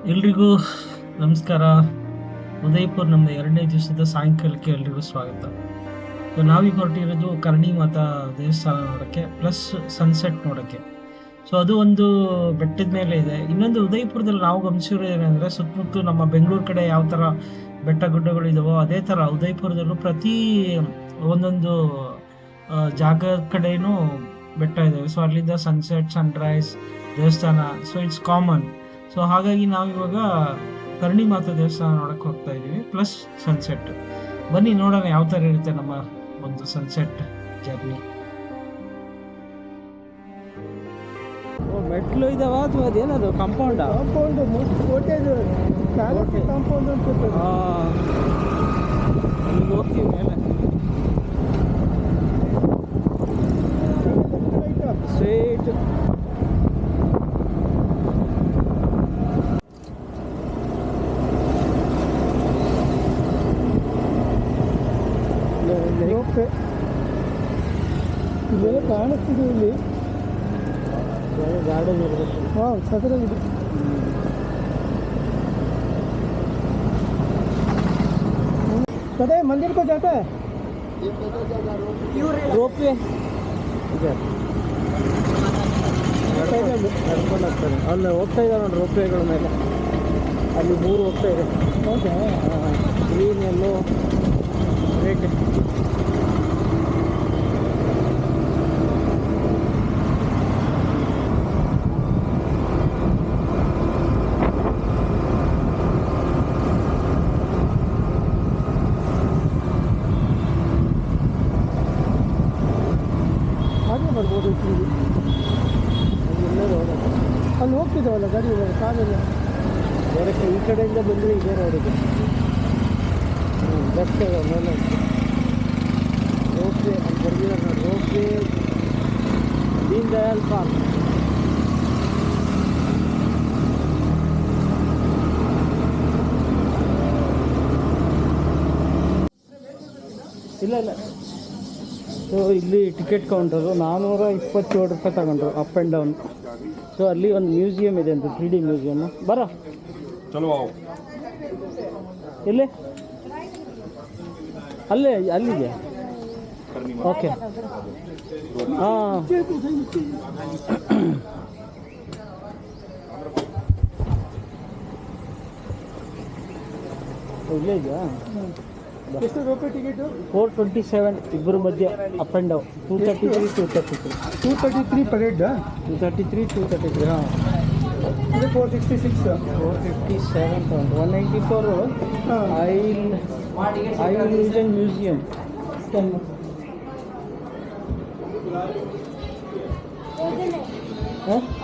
ಎಲ್ರಿಗೂ ನಮಸ್ಕಾರ. ಉದಯಪುರ್ ನಮ್ಮದು 2ನೇ ದಿವಸದ ಸಾಯಂಕಾಲಕ್ಕೆ ಎಲ್ರಿಗೂ ಸ್ವಾಗತ. ಸೊ ನಾವೀಗ ಹೊರಟಿರೋದು ಕರ್ಣಿ ಮಾತಾ ದೇವಸ್ಥಾನ ನೋಡೋಕ್ಕೆ ಪ್ಲಸ್ ಸನ್ಸೆಟ್ ನೋಡೋಕ್ಕೆ. ಸೊ ಅದು ಒಂದು ಬೆಟ್ಟದ ಮೇಲೆ ಇದೆ. ಇನ್ನೊಂದು ಉದಯಪುರದಲ್ಲಿ ನಾವು ಗಮನಿಸಿರೋದು ಏನಂದರೆ, ಸುತ್ತಮುತ್ತಲು ನಮ್ಮ ಬೆಂಗಳೂರು ಕಡೆ ಯಾವ ಥರ ಬೆಟ್ಟ ಗುಡ್ಡಗಳು ಇದಾವೋ ಅದೇ ಥರ ಉದಯಪುರದಲ್ಲೂ ಪ್ರತಿ ಒಂದೊಂದು ಜಾಗದ ಕಡೆನೂ ಬೆಟ್ಟ ಇದ್ದಾವೆ. ಸೊ ಅಲ್ಲಿಂದ ಸನ್ಸೆಟ್, ಸನ್ರೈಸ್, ದೇವಸ್ಥಾನ, ಸೊ ಇಟ್ಸ್ ಕಾಮನ್. ಸೊ ಹಾಗಾಗಿ ನಾವಿವಾಗ ಕರ್ಣಿ ಮಾತಾ ದೇವಸ್ಥಾನ ನೋಡಕ್ಕೆ ಹೋಗ್ತಾ ಇದ್ದೀವಿ ಪ್ಲಸ್ ಸನ್ಸೆಟ್. ಬನ್ನಿ ನೋಡೋಣ ಯಾವ ಥರ ಇರುತ್ತೆ ನಮ್ಮ ಒಂದು ಸನ್ಸೆಟ್ ಜರ್ನಿ. ಮೆಟ್ಲು ಇದಾವ ಅಥವಾ ಅದೇನದು ಕಾಂಪೌಂಡ್ ಕೋಟೆ ಕಾಂಪೌಂಡ್ ಅಂತ ಹೋಗ್ತೀವಿ ಮೇಲೆ ಸ್ಟ್ರೇಟ್. ಇದೆಲ್ಲ ಕಾಣಿಸ್ತಿದೆ ಇಲ್ಲಿ. ಗಾರ್ಡನ್ ಇರಬೇಕು. ಹಾಂ, ಸದರಾಗಿದೆ. कदे मंदिर को जाता है ರೋಪ್ ವೇ ಇದೆ, ನಡ್ಕೊಂಡು ಹೋಗ್ತಾರೆ. ಅಲ್ಲಿ ಹೋಗ್ತಾ ಇದ್ದಾರೆ ನೋಡಿ ರೋಪ್ ವೇಗಳ ಮೇಲೆ. ಅಲ್ಲಿ 3 ಹೋಗ್ತಾ ಇದೆ. ಹೌದಾ? ಗ್ರೀನ್, ಎಲ್ಲೋ, ರೆಡ್. ಹಾಗೆ ಬರ್ಬೋದು. ಅಲ್ಲಿ ಹೋಗ್ತಿದ್ದಾವಲ್ಲ ಗಾಡಿ, ಕಾಲೆಲ್ಲ ಬರೋಕ್ಕೆ ಈ ಕಡೆಯಿಂದ ಬಂದರೆ ಇದೇ ರೋಡಿಗೆ ಲೆಫ್ಟ್ ಮೇಲೆ ರೋಪ್ ವೇ ಅಲ್ಲಿ ಬರ್ದಿದ್ದಾರೆ ನೋಡಿ. Rope way, Deen Dayal park. ಇಲ್ಲ ಇಲ್ಲ. ಸೊ ಇಲ್ಲಿ ಟಿಕೆಟ್ ಕೌಂಟರು 427 ರೂಪಾಯಿ ತಗೊಂಡ್ರು ಅಪ್ ಆ್ಯಂಡ್ ಡೌನ್. ಸೊ ಅಲ್ಲಿ ಒಂದು ಮ್ಯೂಸಿಯಂ ಇದೆ ಅಂತ, 3D ಮ್ಯೂಸಿಯಮ್ಮು. ಬರೋ ಚಲೋ ಎಲ್ಲಿ? ಅಲ್ಲೇ, ಅಲ್ಲಿದೆ. ಓಕೆ, ಹಾಂ. ಇಲ್ಲೇ ಇದೆಯಾ? ಎಷ್ಟು ರೂಪಾಯಿ ಟಿಕೆಟು? 427 ಇಬ್ಬರ ಮಧ್ಯೆ up and down. 233. 233 per head. 233. ಹಾಂ. ಇದು 466. 457 ತಗೊಂಡು 194 ಆಯಿಲ್ ಇಂಜನ್ ಮ್ಯೂಸಿಯಂ.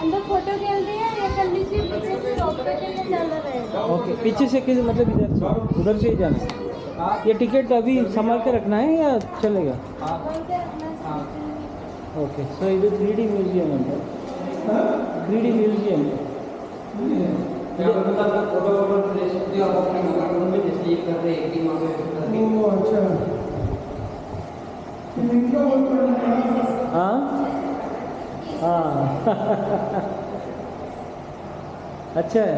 अंदर फोटो गैलरी है, या कर लीजिए पीछे से रोप पे के लिए जाना रहेगा। ओके, पीछे से किस मतलब उधर से ही जाना है? ये टिकट अभी संभाल के रखना है या चलेगा? ओके. सो ಇದು 3D ಮ್ಯೂಸಿಯಂ ಅಂತ. 3D museum. अच्छा, हाँ हाँ. अच्छा है.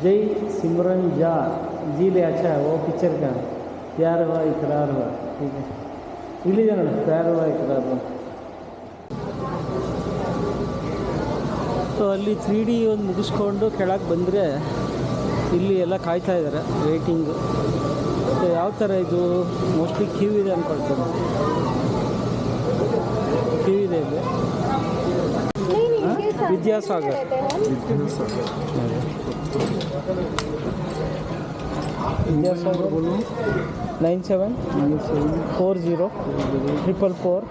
जय सिमरन जा जी ले. अच्छा है वो पिक्चर का प्यार हुआ इकरार हुआ. ठीक है, ಇಲ್ಲಿ ಜನ ಪ್ಯಾರ್ ಹುआ ಇಕರಾರ್ ಹುआ. ಸೊ ಅಲ್ಲಿ 3D ಒಂದು ಮುಗಿಸ್ಕೊಂಡು ಕೆಳಗೆ ಬಂದರೆ ಇಲ್ಲಿ ಎಲ್ಲ ಕಾಯ್ತಾ ಇದ್ದಾರೆ, ವೇಟಿಂಗು. ಸೊ ಯಾವ ಥರ ಇದು ಮೋಸ್ಟ್ಲಿ ಕ್ಯೂ ಇದೆ ಅಂದ್ಕೊಳ್ತೇನೆ. ಕ್ಯೂ ಇದೆ ಇಲ್ಲಿ. ವಿದ್ಯಾಸಾಗರ್. विद्यासागर 9740 444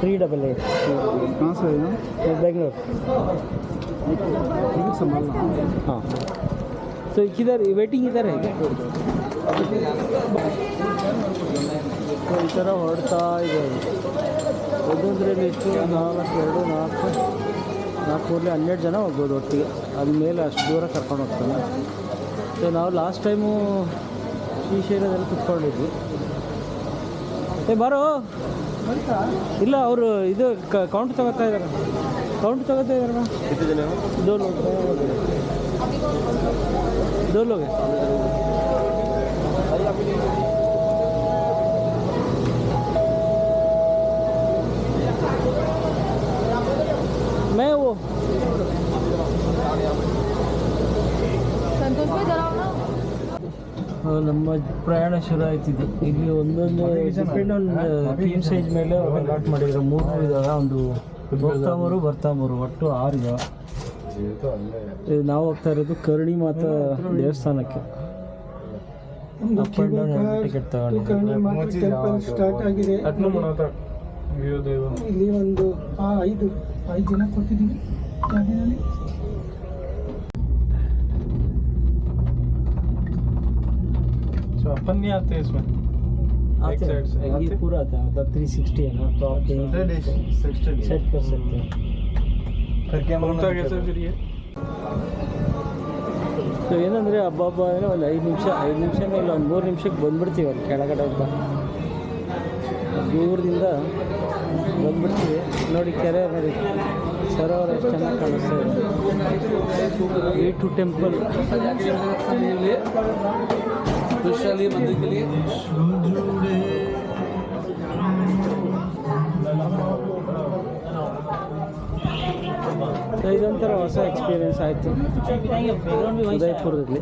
388. कहाँ से है? बेंगलोर. हाँ. तो किधर वेटिंग इधर है क्या? ಸೊ ಈ ಥರ ಹೊರಡ್ತಾ ಇದೆ. ಒಂದೊಂದರಲ್ಲಿ ಎಷ್ಟು 4, 2, 4, 12 ಜನ ಹೋಗ್ಬೋದು ಒಟ್ಟಿಗೆ. ಅಲ್ಲಿ ಮೇಲೆ ಅಷ್ಟು ದೂರ ಕರ್ಕೊಂಡು ಹೋಗ್ತಾನೆ. ಸೊ ನಾವು ಲಾಸ್ಟ್ ಟೈಮು ಶ್ರೀಶೈಲದಲ್ಲಿ ಕುತ್ಕೊಂಡಿದ್ವಿ. ಏ ಬಾರೋ ಇಲ್ಲ ಅವರು ಇದು ಕೌಂಟ್ ತಗೋತಾ ಇದ್ದಾರೆ दो लोग हैं मैं वो संतोष भाई जरा आओ ना ನಮ್ಮ ಪ್ರಯಾಣ ಶುರು ಆಯ್ತಿದೆ. ಇಲ್ಲಿ ಒಂದೊಂದು ಡಿಪೆಂಡ್ ಆನ್ ಟೀಮ್ ಸೈಜ್ ಮೇಲೆ ಅಲಾಟ್ ಮಾಡಿದ್ರು. 3 ಇದಾವೆ, ಒಂದು ಬರ್ತಾಮೂರು ಒಟ್ಟು 6 ಇದಾವೆ. ಇದು ನಾವು ಹೋಗ್ತಾ ಇರೋದು ಕರ್ಣಿ ಮಾತಾ ದೇವಸ್ಥಾನಕ್ಕೆ. ಅಪ್ ಆ್ಯಂಡ್ ಡೌನ್ ಟಿಕೆಟ್ ತಗೊಂಡು ಸ್ಟಾರ್ಟ್ ಆಗಿದೆ. ಇಲ್ಲಿ ಒಂದು 5 ಜನ ಕೊಟ್ಟಿದ್ದೀವಿ ಕ್ಯಾಬಿನಲ್ಲಿ. अपन नहीं आते इसमें आते हैं, ये पूरा आता है, मतलब 360 है ना, तो आप सेट कर सकते हैं. घूमता कैसे फिर ये ಸೊ ಏನಂದರೆ ಹಬ್ಬ ಏನೋ ಒಂದು 5 ನಿಮಿಷನೇ ಇಲ್ಲ, ಒಂದು 3 ನಿಮಿಷಕ್ಕೆ ಬಂದುಬಿಡ್ತೀವಿ ಅಲ್ಲಿ ಕೆಳಗಡೆ ಅಂತ. ದೂರದಿಂದ ಬಂದುಬಿಡ್ತೀವಿ. ನೋಡಿ ಕೆರೆ, ನೋಡಿ ಸರೋವರ ಎಷ್ಟು ಚೆನ್ನಾಗಿ ಕಾಣಿಸ್ತಾ ಇದೆ. A2 ಟೆಂಪಲ್ खुशहाली मंदिर के लिए ಇದೊಂಥರ ಹೊಸ ಎಕ್ಸ್ಪೀರಿಯೆನ್ಸ್ ಆಯಿತು ಉದಯಪುರದಲ್ಲಿ.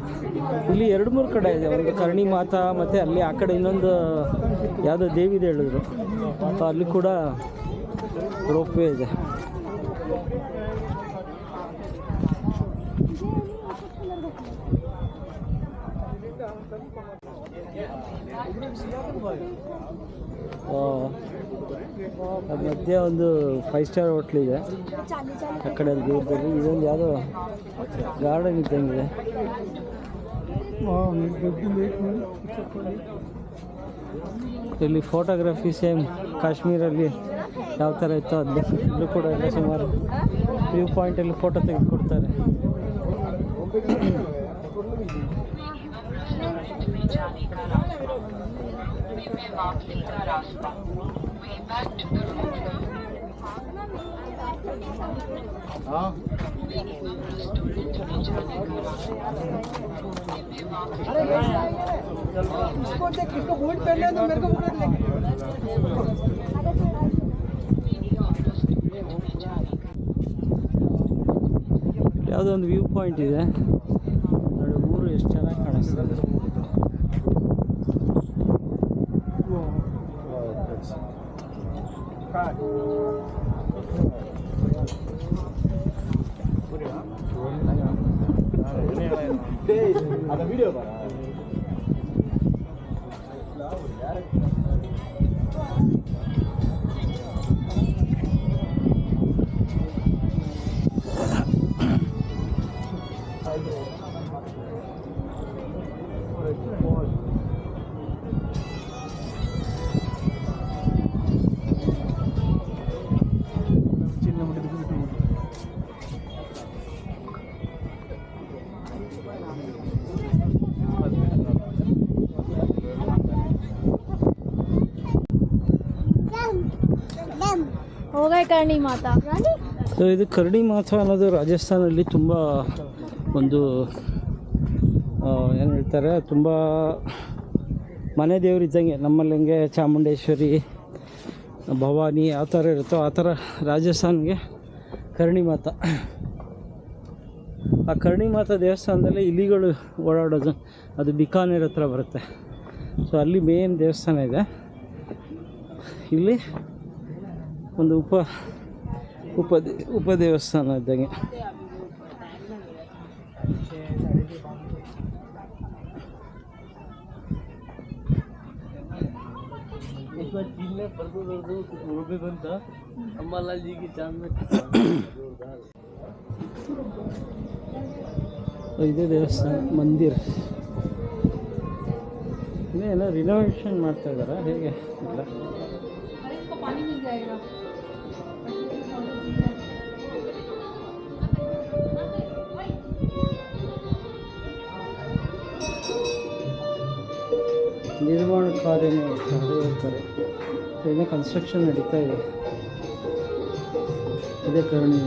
ಇಲ್ಲಿ 2-3 ಕಡೆ ಇದೆ, ಒಂದು ಕರ್ಣಿ ಮಾತಾ ಮತ್ತು ಅಲ್ಲಿ ಆ ಕಡೆ ಇನ್ನೊಂದು ಯಾವುದೋ ದೇವಿದೆ ಹೇಳಿದ್ರು, ಅಲ್ಲಿ ಕೂಡ ರೋಪ್ವೇ ಇದೆ. ಅದು ಮಧ್ಯೆ ಒಂದು 5 ಸ್ಟಾರ್ ಹೋಟ್ಲಿದೆ ಆ ಕಡೆ ದೂರದಲ್ಲಿ. ಇದೊಂದು ಯಾವುದೋ ಗಾರ್ಡನ್ ಇದ್ದಂಗಿದೆ. ಇಲ್ಲಿ ಫೋಟೋಗ್ರಫಿ ಸೇಮ್ ಕಾಶ್ಮೀರಲ್ಲಿ ಯಾವ ಥರ ಇತ್ತೋ ಅಲ್ಲಿ ಇಲ್ಲೂ ಕೂಡ ಎಲ್ಲ ಸುಮಾರು ವ್ಯೂ ಪಾಯಿಂಟಲ್ಲಿ ಫೋಟೋ ತೆಗೆದುಕೊಡ್ತಾರೆ. इसको बूट पहनना है तो मेरे को बूट लेके ಯಾವುದೋ ಒಂದು ವ್ಯೂ ಪಾಯಿಂಟ್ ಇದೆ ನೋಡಿ, ಊರು ಎಷ್ಟು ಚೆನ್ನಾಗಿ ಕಾಣಿಸ್ತದೆ. हो गए करणी माता. ಸೊ ಇದು ಕರ್ಣಿ ಮಾತಾ ಅನ್ನೋದು ರಾಜಸ್ಥಾನಲ್ಲಿ ತುಂಬ ಒಂದು ಏನು ಹೇಳ್ತಾರೆ, ತುಂಬ ಮನೆ ದೇವ್ರು ಇದ್ದಂಗೆ. ನಮ್ಮಲ್ಲಿ ಹೆಂಗೆ ಚಾಮುಂಡೇಶ್ವರಿ, ಭವಾನಿ ಆ ಥರ ಇರುತ್ತೋ ಆ ಥರ ರಾಜಸ್ಥಾನ್ಗೆ ಕರ್ಣಿ ಮಾತಾ. ಆ ಕರ್ಣಿ ಮಾತಾ ದೇವಸ್ಥಾನದಲ್ಲಿ ಇಲಿಗಳು ಓಡಾಡೋದು, ಅದು ಬಿಕಾನೇರ್ ಹತ್ರ ಬರುತ್ತೆ. ಸೊ ಅಲ್ಲಿ ಮೇನ್ ದೇವಸ್ಥಾನ ಇದೆ. ಇಲ್ಲಿ ಒಂದು ಉಪ ದೇವಸ್ಥಾನ ಇದ್ದಂಗೆ. ಇದೇ ದೇವಸ್ಥಾನ ಮಂದಿರ್. ಇನ್ನೇನೋ ರಿನೋವೇಷನ್ ಮಾಡ್ತಾ ಇದ್ದಾರಾ ಹೇಗೆ ಇಲ್ಲ. ನಿರ್ಮಾಣ ಕಾರ್ಯನೇ ಹೇಳ್ತಾರೆ. ಏನೋ ಕನ್ಸ್ಟ್ರಕ್ಷನ್ ನಡೀತಾ ಇದೆ. ಇದೇ ಕರ್ಣಿ.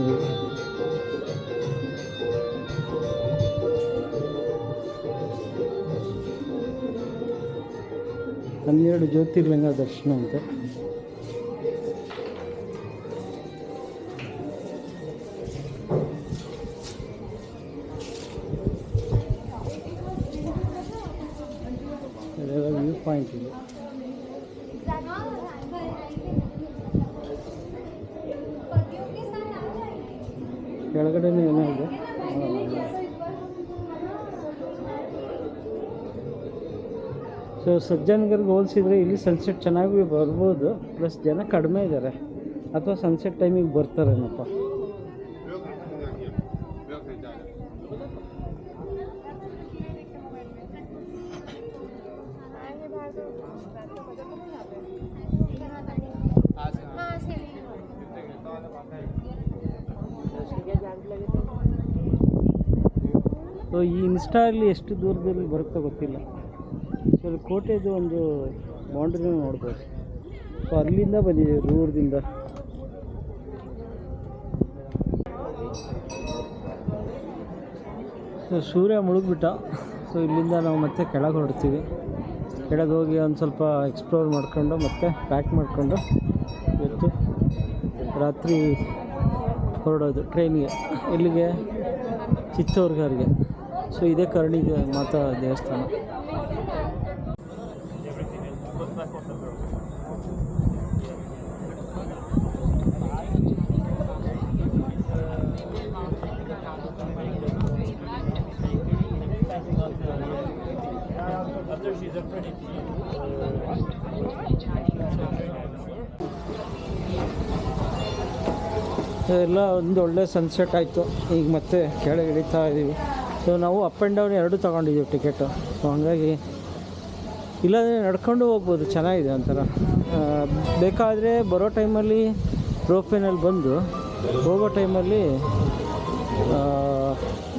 ಹನ್ನೆರಡು ಜ್ಯೋತಿರ್ಲಿಂಗ ದರ್ಶನ ಅಂತೆ. ಇದೆಲ್ಲ ವ್ಯೂ ಪಾಯಿಂಟ್ ಇದೆ. ಕೆಳಗಡೆನೇ ಏನೋ ಇದೆ. ಸೊ ಸಜ್ಜನಗರ್ಗೆ ಹೋಲಿಸಿದ್ರೆ ಇಲ್ಲಿ ಸನ್ಸೆಟ್ ಚೆನ್ನಾಗಿ ಬರ್ಬೋದು, ಪ್ಲಸ್ ಜನ ಕಡಿಮೆ ಇದ್ದಾರೆ, ಅಥವಾ ಸನ್ಸೆಟ್ ಟೈಮಿಗೆ ಬರ್ತಾರೇನಪ್ಪ. ಸೊ ಈ ಇನ್ಸ್ಟಾಲ್ಲಿ ಎಷ್ಟು ದೂರದಲ್ಲಿ ಬರುತ್ತೋ ಗೊತ್ತಿಲ್ಲ. ಸೊ ಕೋಟೆದು ಒಂದು ಬೌಂಡ್ರಿನ ನೋಡ್ಬೋದು. ಸೊ ಅಲ್ಲಿಂದ ಬಂದಿದೆ, ದೂರದಿಂದ. ಸೊ ಸೂರ್ಯ ಮುಳುಗ್ಬಿಟ್ಟ. ಸೊ ಇಲ್ಲಿಂದ ನಾವು ಮತ್ತೆ ಕೆಳಗೆ ಹೊರಡ್ತೀವಿ. ಕೆಳಗೆ ಹೋಗಿ ಒಂದು ಸ್ವಲ್ಪ ಎಕ್ಸ್ಪ್ಲೋರ್ ಮಾಡ್ಕೊಂಡು ಮತ್ತೆ ಪ್ಯಾಕ್ ಮಾಡಿಕೊಂಡು ಇವತ್ತು ರಾತ್ರಿ ಹೊರಡೋದು ಟ್ರೈನಿಗೆ. ಎಲ್ಲಿಗೆ? ಚಿತ್ತೋರ್ಘರ್ಗೆ. ಸೊ ಇದೇ ಕರ್ಣಿಗೆ ಮಾತಾ ದೇವಸ್ಥಾನ. ಎಲ್ಲ ಒಂದು ಒಳ್ಳೆ ಸನ್ಸೆಟ್ ಆಯಿತು. ಈಗ ಮತ್ತೆ ಕೆಳಗೆ ಇಳಿತಾ ಇದ್ದೀವಿ. ಸೊ ನಾವು ಅಪ್ ಆ್ಯಂಡ್ ಡೌನ್ ಎರಡೂ ತೊಗೊಂಡಿದ್ದೀವಿ ಟಿಕೆಟು. ಸೊ ಹಾಗಾಗಿ ಇಲ್ಲಾಂದರೆ ನಡ್ಕೊಂಡು ಹೋಗ್ಬೋದು, ಚೆನ್ನಾಗಿದೆ ಒಂಥರ. ಬೇಕಾದರೆ ಬರೋ ಟೈಮಲ್ಲಿ ರೋಪೇನಲ್ಲಿ ಬಂದು ಹೋಗೋ ಟೈಮಲ್ಲಿ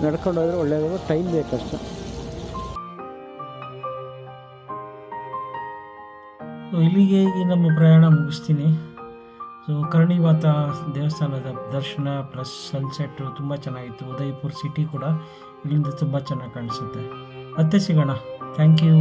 ನಡ್ಕೊಂಡು ಹೋದರೆ ಒಳ್ಳೆಯದು. ಟೈಮ್ ಬೇಕಷ್ಟೆ. ಇಲ್ಲಿಗೆ ಈ ನಮ್ಮ ಪ್ರಯಾಣ ಮುಗಿಸ್ತೀನಿ. ಸೊ ಕರ್ಣಿ ಮಾತಾ ದೇವಸ್ಥಾನದ ದರ್ಶನ ಪ್ಲಸ್ ಸನ್ಸೆಟ್ಟು ತುಂಬ ಚೆನ್ನಾಗಿತ್ತು. ಉದಯಪುರ ಸಿಟಿ ಕೂಡ ಇಲ್ಲಿಂದ ತುಂಬ ಚೆನ್ನಾಗಿ ಕಾಣಿಸುತ್ತೆ. ಮತ್ತೆ ಸಿಗೋಣ. Thank you.